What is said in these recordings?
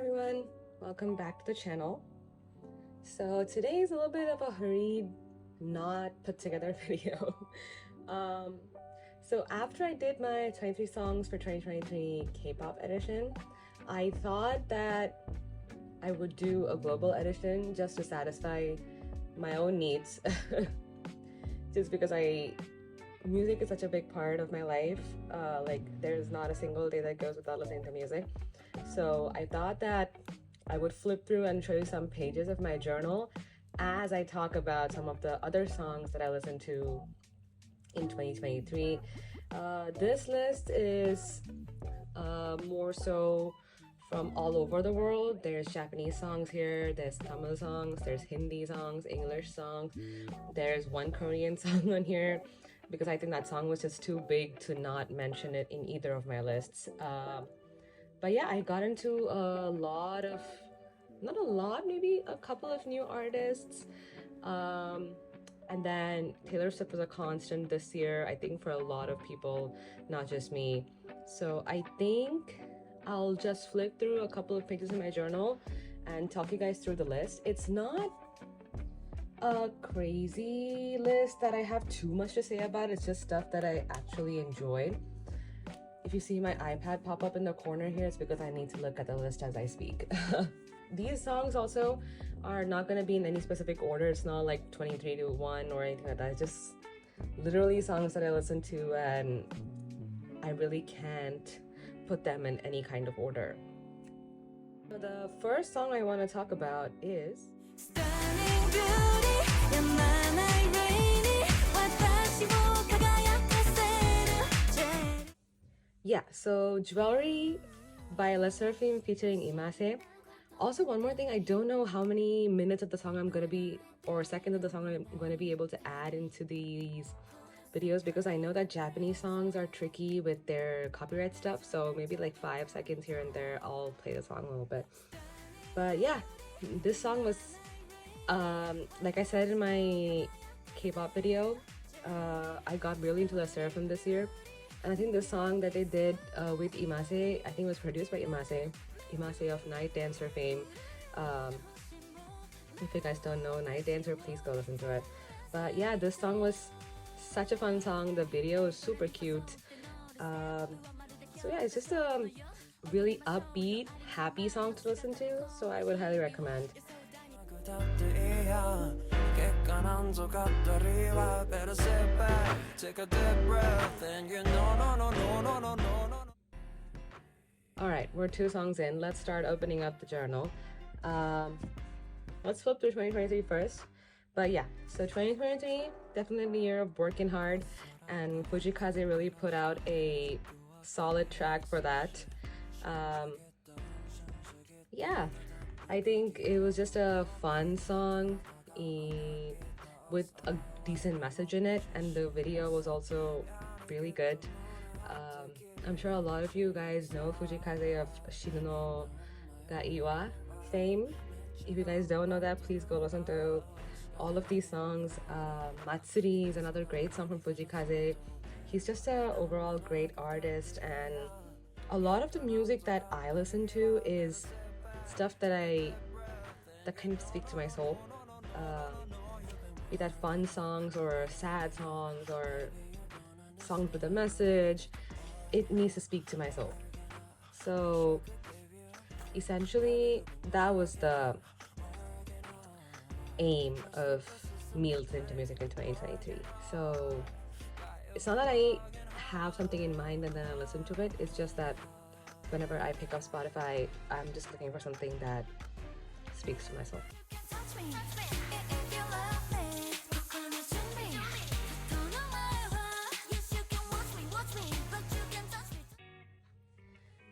everyone, welcome back to the channel. So today is a little bit of a hurried, not put together video. So after I did my 23 songs for 2023 K-pop edition, I thought that I would do a global edition just to satisfy my own needs. Just because music is such a big part of my life. Like there's not a single day that goes without listening to music. So I thought that I would flip through and show you some pages of my journal as I talk about some of the other songs that I listened to in 2023. This list is more so from all over the world. There's Japanese songs here, there's Tamil songs, there's Hindi songs, English songs, there's one Korean song on here because I think that song was just too big to not mention it in either of my lists. But yeah, I got into a lot of, not a lot, maybe a couple of new artists. And then Taylor Swift was a constant this year, I think, for a lot of people, not just me. So I think I'll just flip through a couple of pages in my journal and talk you guys through the list. It's not a crazy list that I have too much to say about. It's just stuff that I actually enjoyed. If you see my iPad pop up in the corner here, it's because I need to look at the list as I speak. These songs also are not going to be in any specific order. It's not like 23 to 1 or anything like that. It's just literally songs that I listen to and I really can't put them in any kind of order. So the first song I want to talk about is Stunning Beauty. Yeah, so Jewelry by La Seraphim featuring Imase. Also, one more thing, I don't know how many minutes of the song I'm going to be, or seconds of the song I'm going to be able to add into these videos because I know that Japanese songs are tricky with their copyright stuff, so maybe like 5 seconds here and there, I'll play the song a little bit. But yeah, this song was, like I said in my K-pop video, I got really into La Seraphim this year. And I think the song that they did with Imase, I think it was produced by Imase of Night Dancer fame. If you guys don't know Night Dancer, please go listen to it. But yeah, this song was such a fun song. The video is super cute. So yeah, it's just a really upbeat, happy song to listen to. So I would highly recommend. Alright, we're 2 songs in. Let's start opening up the journal. Let's flip through 2023 first. But yeah, so 2023, definitely a year of working hard, and Fujikaze really put out a solid track for that. Yeah, I think it was just a fun song with a decent message in it, and the video was also really good. I'm sure a lot of you guys know Fujikaze of Shino ga Iwa fame. If you guys don't know that, please go listen to all of these songs. Matsuri is another great song from Fujikaze. He's just an overall great artist, and a lot of the music that I listen to is stuff that kind of speak to my soul. Be that fun songs or sad songs or songs with a message, it needs to speak to my soul. So essentially that was the aim of me listening to music in 2023. So it's not that I have something in mind and then I listen to it, it's just that whenever I pick up Spotify, I'm just looking for something that speaks to my soul.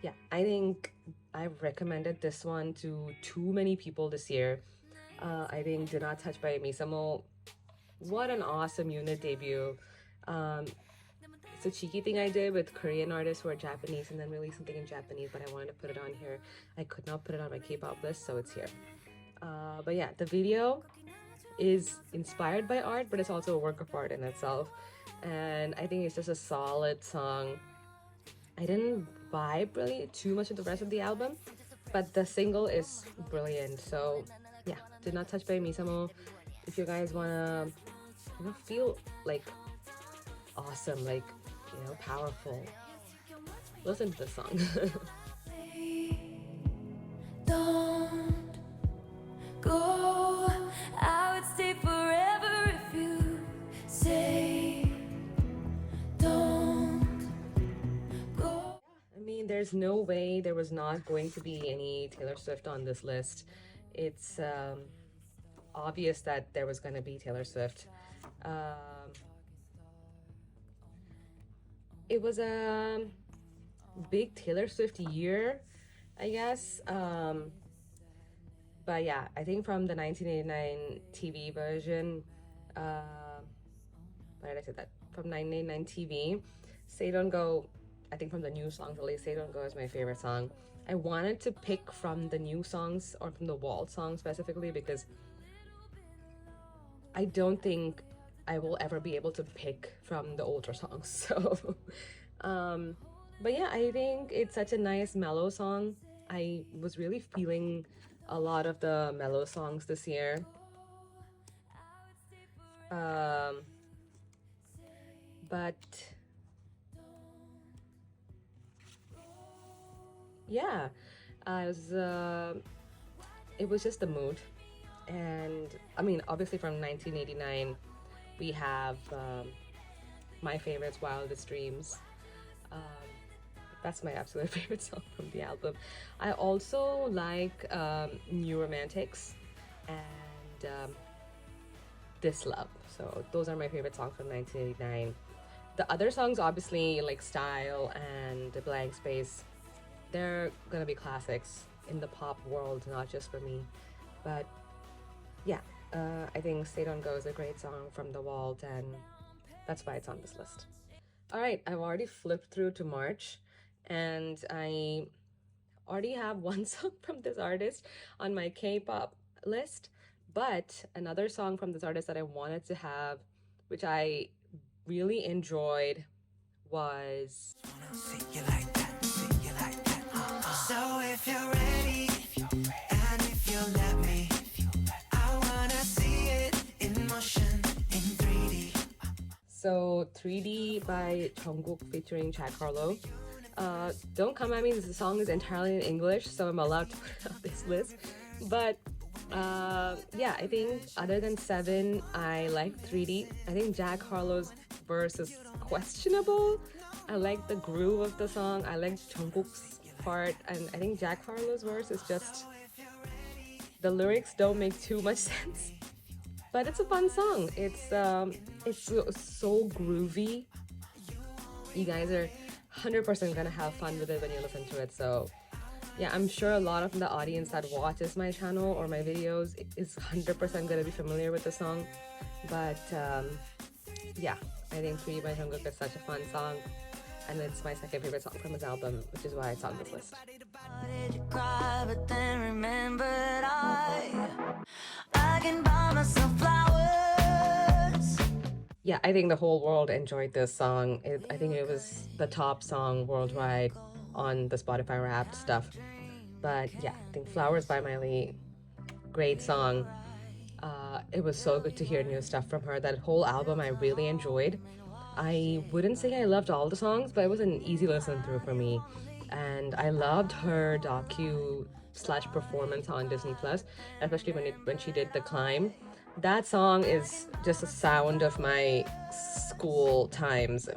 Yeah, I think I've recommended this one to too many people this year. I think Do Not Touch by Misamo. What an awesome unit debut. It's a cheeky thing I did with Korean artists who are Japanese and then release something in Japanese, but I wanted to put it on here. I could not put it on my K-pop list, so it's here. But yeah, the video is inspired by art, but it's also a work of art in itself. And I think it's just a solid song. I didn't vibe really too much with the rest of the album, but the single is brilliant. So yeah, Did Not Touch by Misamo. If you guys wanna, feel like awesome, like, powerful, listen to this song. Don't go. I would stay forever if you say don't go. I mean, there's no way there was not going to be any Taylor Swift on this list. It's obvious that there was going to be Taylor Swift. It was a big Taylor Swift year, I guess. But yeah, I think from the 1989 TV version, why did I say that? From 1989 TV, Say Don't Go, I think from the new songs released, Say Don't Go is my favorite song. I wanted to pick from the new songs or from the Wall song specifically because I don't think I will ever be able to pick from the older songs. So, but yeah, I think it's such a nice mellow song. I was really feeling a lot of the mellow songs this year. But yeah, it was just the mood. And I mean, obviously from 1989, we have my favorites, Wildest Dreams. That's my absolute favorite song from the album. I also like New Romantics and This Love. So those are my favorite songs from 1989. The other songs, obviously, like Style and The Blank Space, they're gonna be classics in the pop world, not just for me. But yeah, I think Stay Don't Go is a great song from The Vault, and that's why it's on this list. All right, I've already flipped through to March, and I already have one song from this artist on my K-pop list, but another song from this artist that I wanted to have, which I really enjoyed, was So if you're ready, and if you let me, I wanna see it in motion in 3D. So 3D by Jungkook featuring Jack Harlow. Don't come at me, this song is entirely in English, so I'm allowed to put it on this list. But yeah, I think other than Seven, I like 3D. I think Jack Harlow's verse is questionable. I like the groove of the song. I like Jungkook's part, and I think Jack Harlow's verse is just, the lyrics don't make too much sense. But it's a fun song. It's so groovy. You guys are 100% gonna have fun with it when you listen to it. So yeah, I'm sure a lot of the audience that watches my channel or my videos is 100% gonna be familiar with the song. But yeah, I think 3D by Jungkook is such a fun song, and it's my second favorite song from his album, which is why it's on this list. Cry, but then remembered I can buy myself flowers. Yeah, I think the whole world enjoyed this song. I think it was the top song worldwide on the Spotify Wrapped stuff. But yeah, I think Flowers by Miley, great song. It was so good to hear new stuff from her. That whole album I really enjoyed. I wouldn't say I loved all the songs, but it was an easy listen through for me. And I loved her docu/performance on Disney Plus, especially when she did The Climb. That song is just a sound of my school times.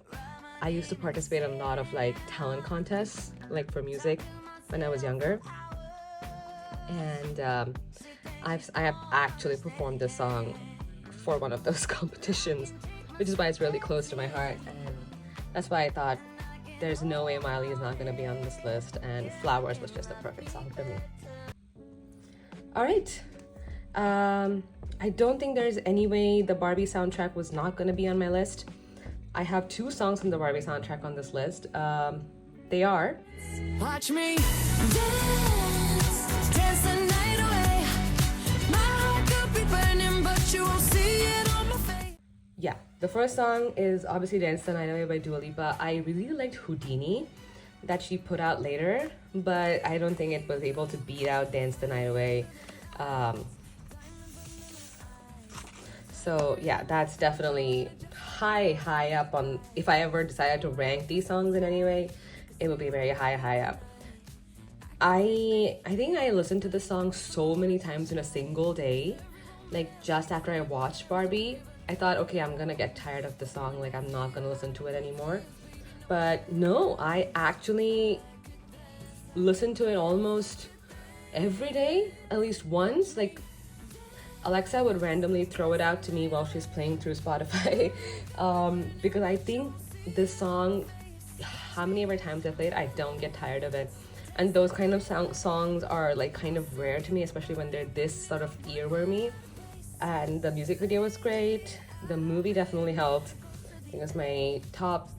I used to participate in a lot of like talent contests, like for music, when I was younger. And I have actually performed this song for one of those competitions, which is why it's really close to my heart. And that's why I thought there's no way Miley is not going to be on this list, and Flowers was just a perfect song for me. All right. I don't think there's any way the Barbie soundtrack was not going to be on my list. I have two songs from the Barbie soundtrack on this list. They are Watch me dance, dance the night away. My heart could be burning, but you won't see it on my face. Yeah, the first song is obviously Dance the Night Away by Dua Lipa. I really liked Houdini. that she put out later, but I don't think it was able to beat out Dance the Night Away. So yeah, that's definitely high up on, if I ever decided to rank these songs in any way, it would be very high up. I think I listened to the song so many times in a single day. Like just after I watched Barbie, I thought, okay, I'm gonna get tired of the song, like I'm not gonna listen to it anymore. But no, I actually listen to it almost every day, at least once. Like Alexa would randomly throw it out to me while she's playing through Spotify. Because I think this song, how many ever times I play it, I don't get tired of it. And those kind of songs are like kind of rare to me, especially when they're this sort of earwormy. And the music video was great. The movie definitely helped. I think it was my top,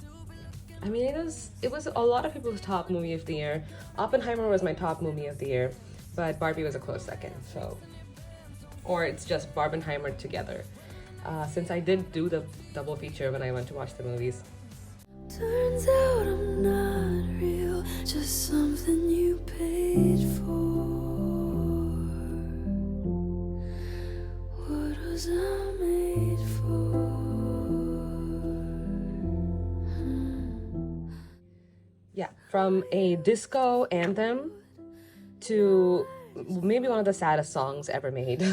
I mean, it was a lot of people's top movie of the year. Oppenheimer was my top movie of the year, but Barbie was a close second. So, or it's just Barbenheimer together. Since I did do the double feature when I went to watch the movies. Turns out I'm not real, just something you paid for. What was I made for? Yeah, from a disco anthem to maybe one of the saddest songs ever made.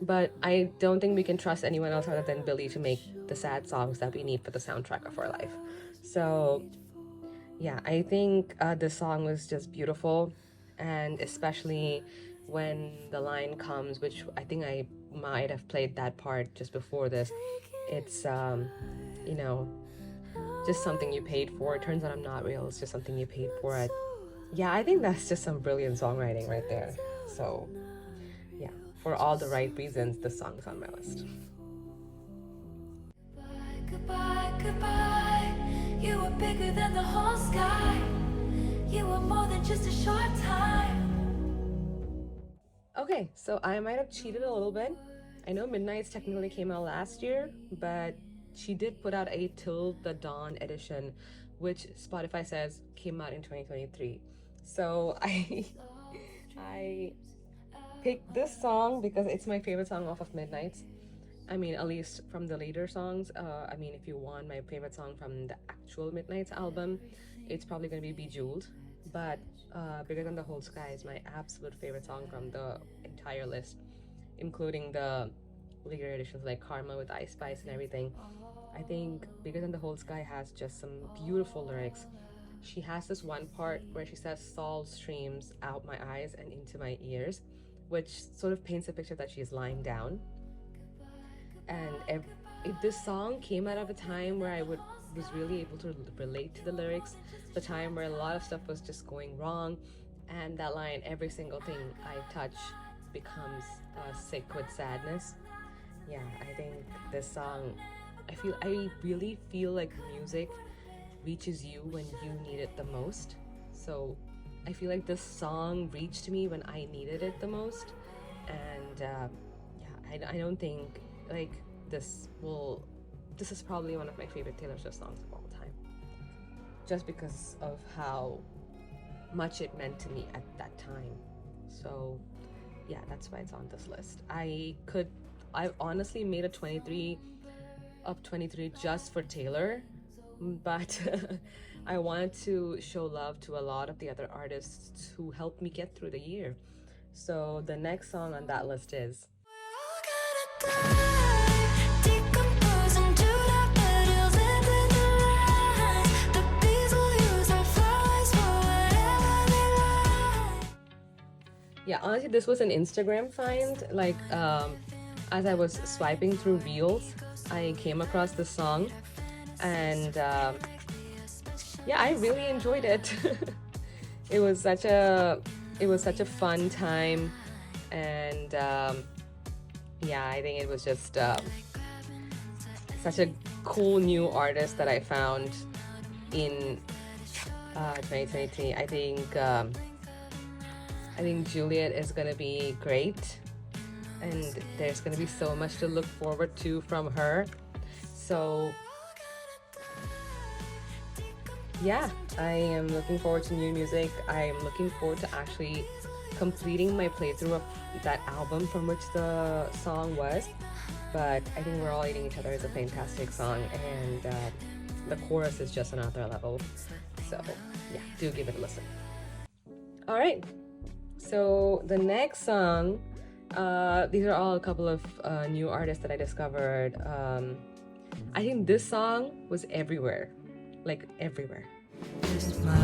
But I don't think we can trust anyone else other than Billie to make the sad songs that we need for the soundtrack of our life. So yeah, I think this song was just beautiful, and especially when the line comes, which I think I might have played that part just before this. It's you know, just something you paid for. It turns out I'm not real. It's just something you paid for. It. Yeah, I think that's just some brilliant songwriting right there. So yeah, for all the right reasons, this song is on my list. Goodbye, goodbye. You were bigger than the whole sky. You were more than just a short time. Okay, so I might have cheated a little bit. I know Midnight's technically came out last year, but she did put out a Till the Dawn edition, which Spotify says came out in 2023. So I picked this song because it's my favorite song off of Midnight's. I mean, at least from the later songs. I mean, if you want my favorite song from the actual Midnight's album, it's probably gonna be Bejeweled. But Bigger Than the Whole Sky is my absolute favorite song from the entire list, including the later editions like Karma with Ice Spice and everything. I think Bigger Than the Whole Sky has just some beautiful lyrics. She has this one part where she says, "Salt streams out my eyes and into my ears," which sort of paints a picture that she is lying down. And if this song came out of a time where I was really able to relate to the lyrics, the time where a lot of stuff was just going wrong, and that line, "Every single thing I touch becomes sick with sadness." Yeah, I think this song, I really feel like music reaches you when you need it the most. So I feel like this song reached me when I needed it the most. And yeah, I don't think like this is probably one of my favorite Taylor Swift songs of all time, just because of how much it meant to me at that time. So yeah, that's why it's on this list. I honestly made a 23 of 23 just for Taylor, but I wanted to show love to a lot of the other artists who helped me get through the year. So the next song on that list is yeah, honestly, this was an Instagram find. Like, as I was swiping through Reels, I came across this song, and yeah, I really enjoyed it. It was such a fun time, and yeah, I think it was just such a cool new artist that I found in 2023. I think Juliet is gonna be great, and there's gonna be so much to look forward to from her. So yeah, I am looking forward to new music. I am looking forward to actually completing my playthrough of that album from which the song was. But I think We're All Eating Each Other is a fantastic song, and the chorus is just another level. So yeah, do give it a listen. All right, so the next song, these are all a couple of new artists that I discovered. I think this song was everywhere, like everywhere. Is my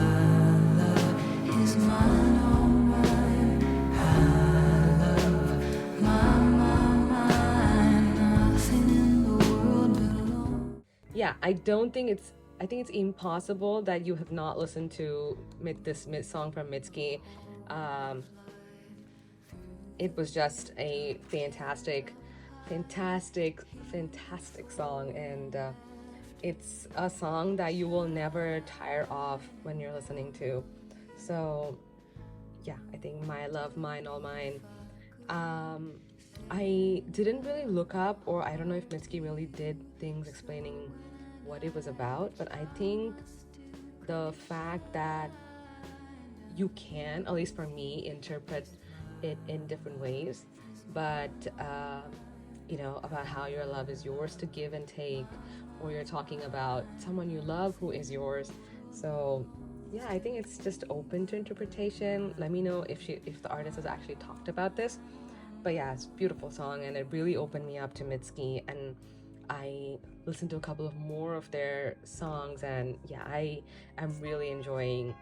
love, is mine, all mine. I love mine, nothing in the world but alone. Yeah, I think it's impossible that you have not listened to this song from Mitski. It was just a fantastic song, and it's a song that you will never tire of when you're listening to. So yeah, I think My Love, Mine, All Mine. I didn't really look up, or I don't know if Mitski really did things explaining what it was about, but I think the fact that you can, at least for me, interpret it in different ways, but about how your love is yours to give and take, or you're talking about someone you love who is yours. So yeah, I think it's just open to interpretation. Let me know if the artist has actually talked about this. But yeah, it's a beautiful song, and it really opened me up to Mitski, and I listened to a couple of more of their songs, and yeah, I am really enjoying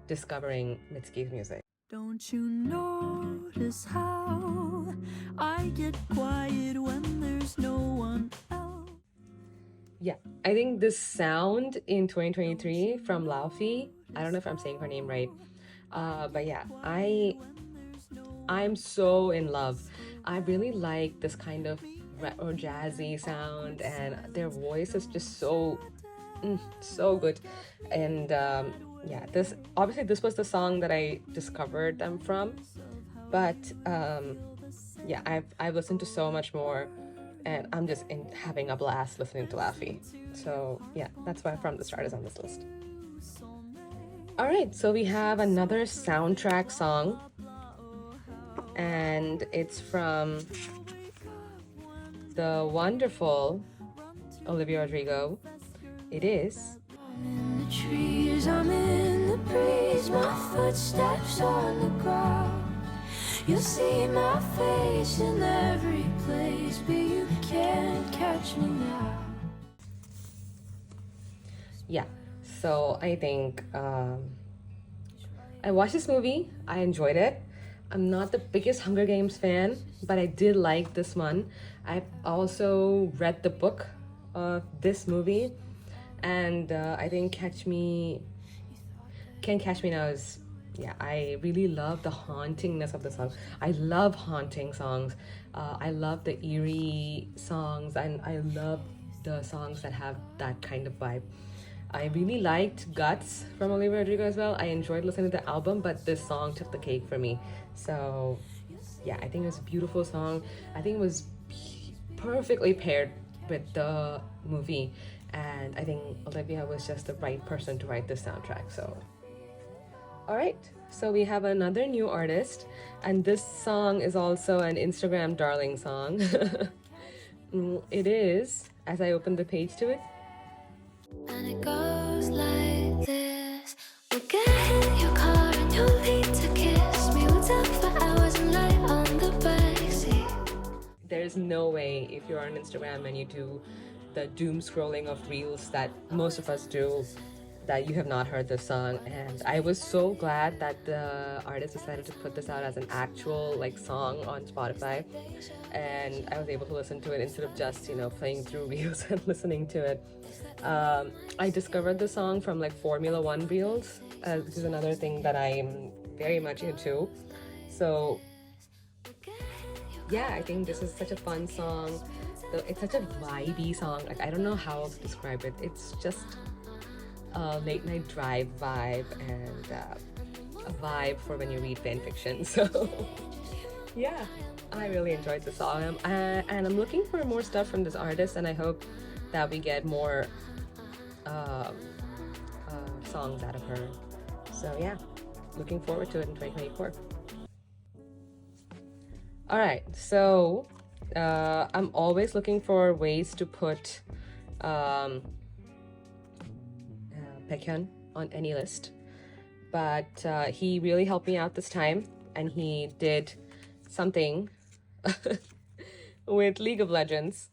discovering Mitski's music. Don't you notice how I get quiet when there's no one else? Yeah, I think this sound in 2023 from Laufey, I don't know if I'm saying her name right, but yeah, I'm so in love. I really like this kind of or jazzy sound, and their voice is just so good. And yeah, this was the song that I discovered them from, but yeah, I've listened to so much more, and I'm just having a blast listening to Laufey. So yeah, that's why From the Start is on this list. All right, so we have another soundtrack song, and it's from the wonderful Olivia Rodrigo. It is I'm in the trees, I'm in the breeze, my footsteps on the ground. You'll see my face in every place, but you can't catch me now. Yeah, so I think I watched this movie, I enjoyed it. I'm not the biggest Hunger Games fan, but I did like this one. I've also read the book of this movie, and I think Can't Catch Me Now is, yeah, I really love the hauntingness of the song. I love haunting songs. I love the eerie songs, and I love the songs that have that kind of vibe. I really liked Guts from Olivia Rodrigo as well. I enjoyed listening to the album, but this song took the cake for me. So yeah, I think it was a beautiful song. I think it was perfectly paired with the movie, and I think Olivia was just the right person to write this soundtrack. So all right, so we have another new artist, and this song is also an Instagram darling song. It is, as I open the page to it, And it goes like this. We'll get in your car and you'll need to kiss me. We'll talk for hours and lie on the backseat. there's no way, if you're on Instagram and you do the doom scrolling of reels that most of us do, that you have not heard this song. And I was so glad that the artist decided to put this out as an actual song on Spotify, and I was able to listen to it instead of just playing through reels and listening to it. I discovered the song from Formula One reels, which is another thing that I'm very much into. So yeah, I think this is such a fun song. It's such a vibey song. I don't know how else to describe it. It's just a late night drive vibe, and a vibe for when you read fan fiction. So yeah, I really enjoyed the song, and I'm looking for more stuff from this artist, and I hope that we get more um, songs out of her. So yeah, looking forward to it in 2024. All right, so I'm always looking for ways to put Baekhyun on any list, but he really helped me out this time, and he did something with League of Legends.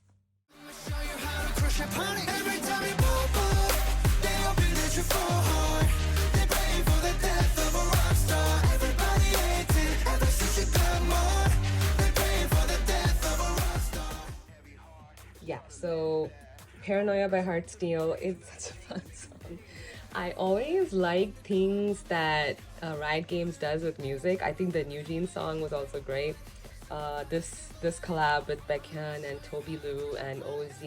Yeah, so Paranoia by Heart Steel is such a fun song. I always like things that Riot Games does with music. I think the New Jeans song was also great. This collab with Baekhyun and Toby Lou and OZ,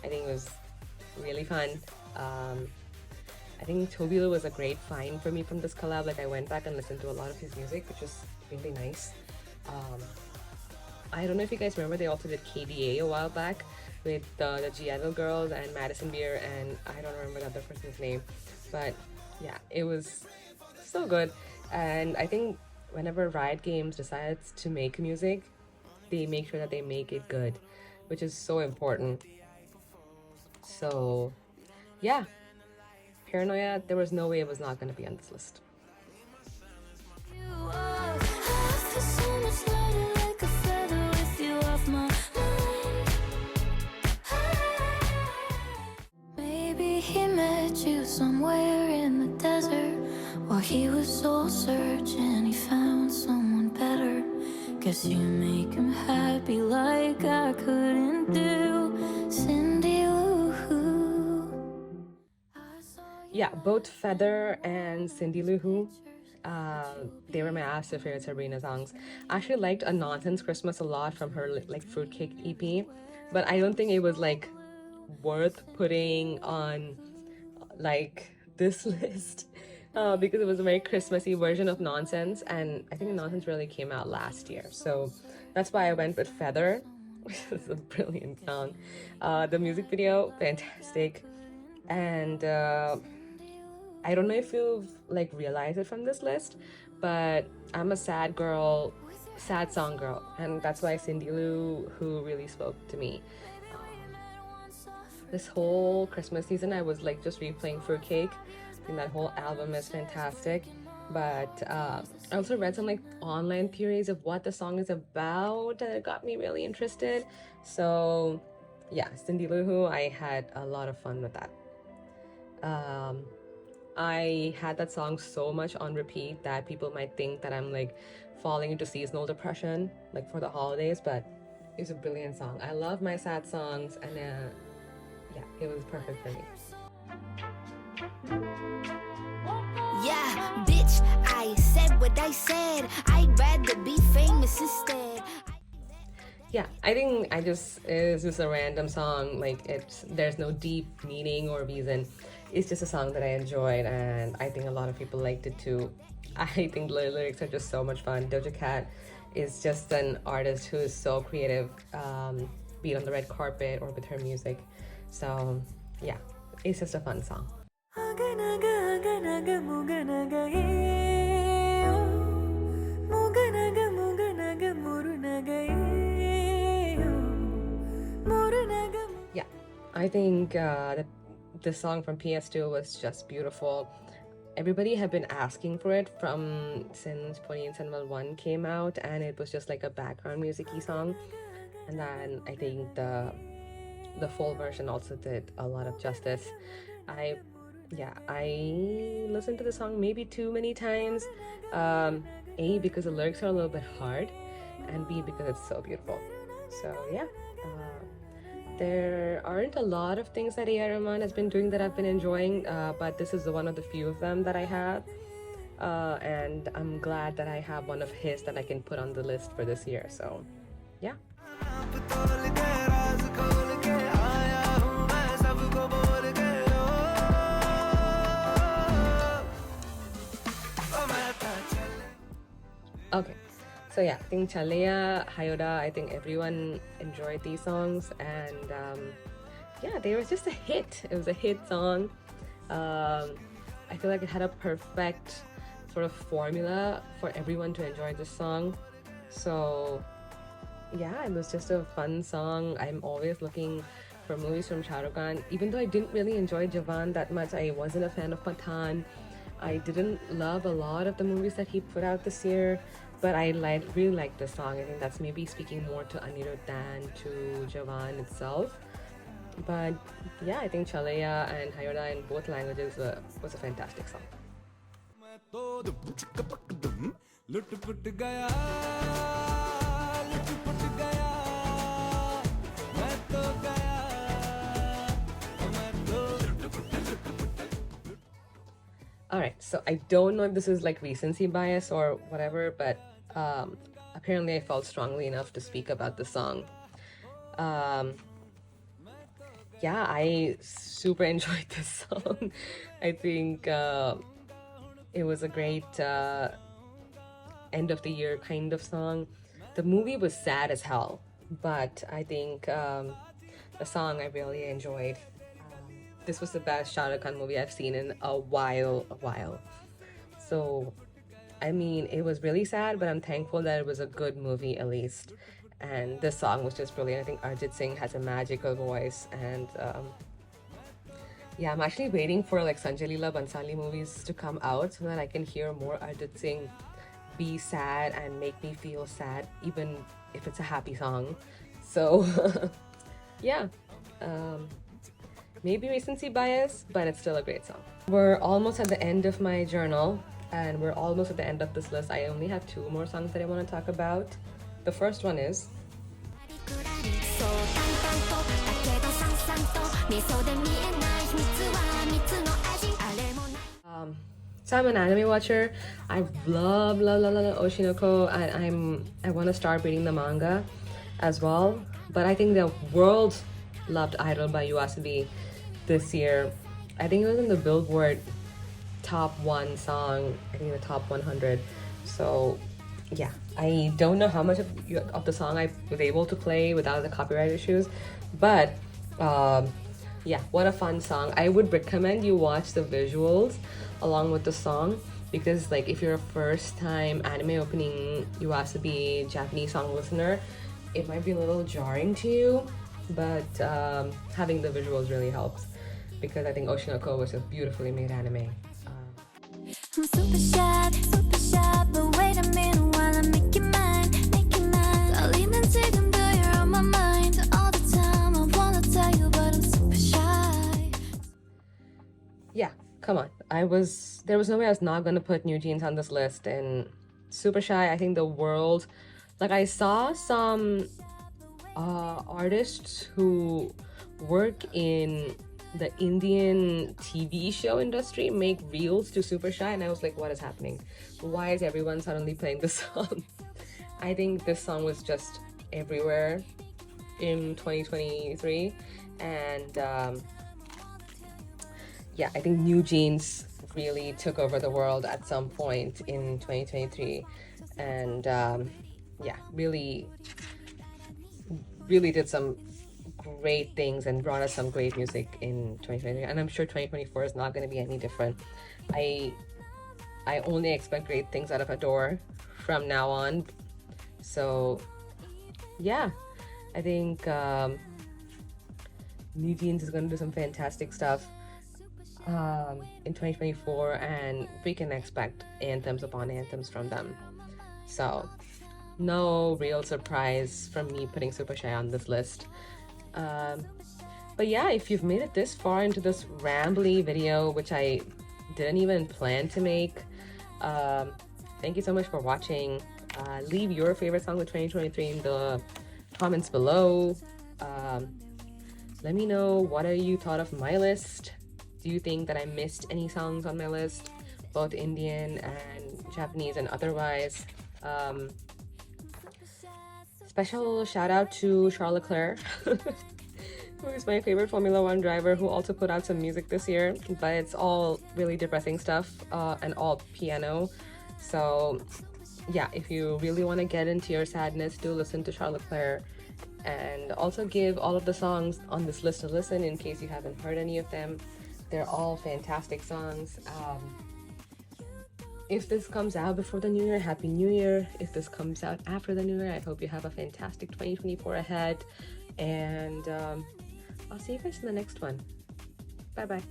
I think it was really fun. I think Toby Lou was a great find for me from this collab. Like, I went back and listened to a lot of his music, which was really nice. I don't know if you guys remember, they also did KDA a while back with the G-Idol girls and Madison Beer, and I don't remember the other person's name, but yeah, it was so good. And I think whenever Riot Games decides to make music, they make sure that they make it good, which is so important. So yeah, Paranoia, there was no way it was not going to be on this list. Maybe he met you somewhere in the desert, or he was soul searching, he found someone better. Guess you make him happy like I couldn't do. Cindy Lou Who. Yeah, both Feather and Cindy Lou Who, they were my absolute favorite Sabrina songs. I actually liked A Nonsense Christmas a lot from her like Fruitcake EP, but I don't think it was like worth putting on like this list because it was a very Christmassy version of Nonsense, and I think Nonsense really came out last year, so that's why I went with Feather, which is a brilliant song. The music video, fantastic, and I don't know if you've like realized it from this list, but I'm a sad song girl, and that's why Cindy Lou Who really spoke to me. This whole Christmas season, I was like just replaying Fruitcake. I think that whole album is fantastic. But I also read some like online theories of what the song is about, and it got me really interested. So yeah, Cindy Lou Who, I had a lot of fun with that. I had that song so much on repeat that people might think that I'm like falling into seasonal depression like for the holidays, but it's a brilliant song. I love my sad songs, and yeah, it was perfect for me. Yeah, bitch, I said what I said. I'd rather be famous instead. Yeah, I think it's just a random song. Like, there's no deep meaning or reason. It's just a song that I enjoyed, and I think a lot of people liked it too. I think the lyrics are just so much fun. Doja Cat is just an artist who is so creative, be it on the red carpet or with her music. So yeah, it's just a fun song. Yeah, I think the song from PS2 was just beautiful. Everybody had been asking for it since Pony and Senwell 1 came out, and it was just like a background music-y song. And then I think the full version also did a lot of justice. I listened to the song maybe too many times. A, because the lyrics are a little bit hard, and B, because it's so beautiful. So yeah, there aren't a lot of things that A.R. Rahman has been doing that I've been enjoying, but this is one of the few of them that I have, and I'm glad that I have one of his that I can put on the list for this year. So yeah. Okay, so yeah, I think Chalea, Hayoda, I think everyone enjoyed these songs, and yeah, they was just a hit. It was a hit song. I feel like it had a perfect sort of formula for everyone to enjoy this song. So yeah, it was just a fun song. I'm always looking for movies from Shah Rukh Khan. Even though I didn't really enjoy Jawan that much, I wasn't a fan of Pathan. I didn't love a lot of the movies that he put out this year, but I really like this song. I think that's maybe speaking more to Anirudh than to Jawan itself. But yeah, I think Chalaya and Hayoda in both languages was a fantastic song. Alright, so I don't know if this is like recency bias or whatever, but apparently I felt strongly enough to speak about the song. Yeah, I super enjoyed this song. I think it was a great end of the year kind of song. The movie was sad as hell, but I think the song I really enjoyed. This was the best Shah Rukh Khan movie I've seen in a while. So, I mean, it was really sad, but I'm thankful that it was a good movie at least. And this song was just brilliant. I think Arjit Singh has a magical voice, and yeah, I'm actually waiting for like Sanjay Leela Bhansali movies to come out so that I can hear more Arjit Singh be sad and make me feel sad, even if it's a happy song. So yeah, maybe recency bias, but it's still a great song. We're almost at the end of my journal, and we're almost at the end of this list. I only have 2 more songs that I want to talk about. The first one is so I'm an anime watcher. I love Oshinoko, and I want to start reading the manga as well. But I think the world loved Idol by Yuasabi this year. I think it was in the Billboard top 1 song, I think the top 100. So yeah, I don't know how much of the song I was able to play without the copyright issues, but yeah, what a fun song. I would recommend you watch the visuals along with the song, because like if you're a first time anime opening Yuasabi Japanese song listener, it might be a little jarring to you, but having the visuals really helps, because I think Oshinoko was a beautifully made anime. I'm super shy, but wait a minute while I make you mine, make you mine. Darling, 지금도 you're on my mind all the time. I wanna tell you, but I'm super shy. Yeah, come on. There was no way I was not gonna put New Jeans on this list, and super shy. I think the world, like I saw some artists who work in the Indian TV show industry make reels to Super Shy, and I was like, what is happening? Why is everyone suddenly playing this song? I think this song was just everywhere in 2023, and yeah, I think New Jeans really took over the world at some point in 2023, and yeah, really did some great things and brought us some great music in 2023, and I'm sure 2024 is not going to be any different. I only expect great things out of Adore from now on. So yeah, I think New Jeans is going to do some fantastic stuff in 2024, and we can expect anthems upon anthems from them. So no real surprise from me putting Super Shy on this list. But yeah, if you've made it this far into this rambly video, which I didn't even plan to make, thank you so much for watching. Leave your favorite song of 2023 in the comments below. Let me know, what are you thought of my list? Do you think that I missed any songs on my list, both Indian and Japanese and otherwise? Special shout out to Charles Leclerc, who is my favorite Formula One driver, who also put out some music this year, but it's all really depressing stuff and all piano. So yeah, if you really want to get into your sadness, do listen to Charles Leclerc. and also give all of the songs on this list a listen in case you haven't heard any of them. They're all fantastic songs. If this comes out before the new year, Happy New Year. If this comes out after the new year, I hope you have a fantastic 2024 ahead. And I'll see you guys in the next one. Bye bye.